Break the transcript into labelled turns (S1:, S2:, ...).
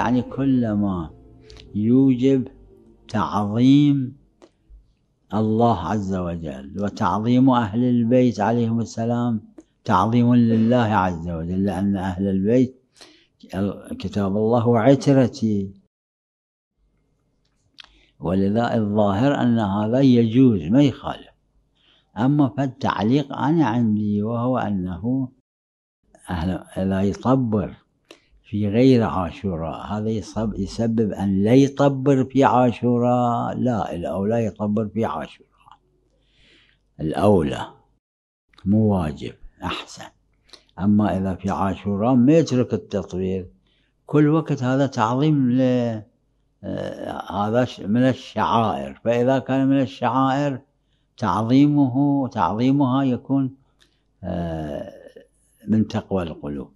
S1: يعني كلما يوجب تعظيم الله عز وجل وتعظيم أهل البيت عليهم السلام تعظيم لله عز وجل، لأن أهل البيت كتاب الله وعترتي، ولذا الظاهر أن هذا يجوز ما يخالف. أما فالتعليق أنا عندي وهو أنه لا يطبر في غير عاشوراء، هذا يسبب أن لا يطبر في عاشوراء، لا، الأولى يطبر في عاشوراء، الأولى مو واجب أحسن. أما إذا في عاشوراء ما يترك التطبير كل وقت، هذا تعظيم هذا من الشعائر، فإذا كان من الشعائر تعظيمها يكون من تقوى القلوب.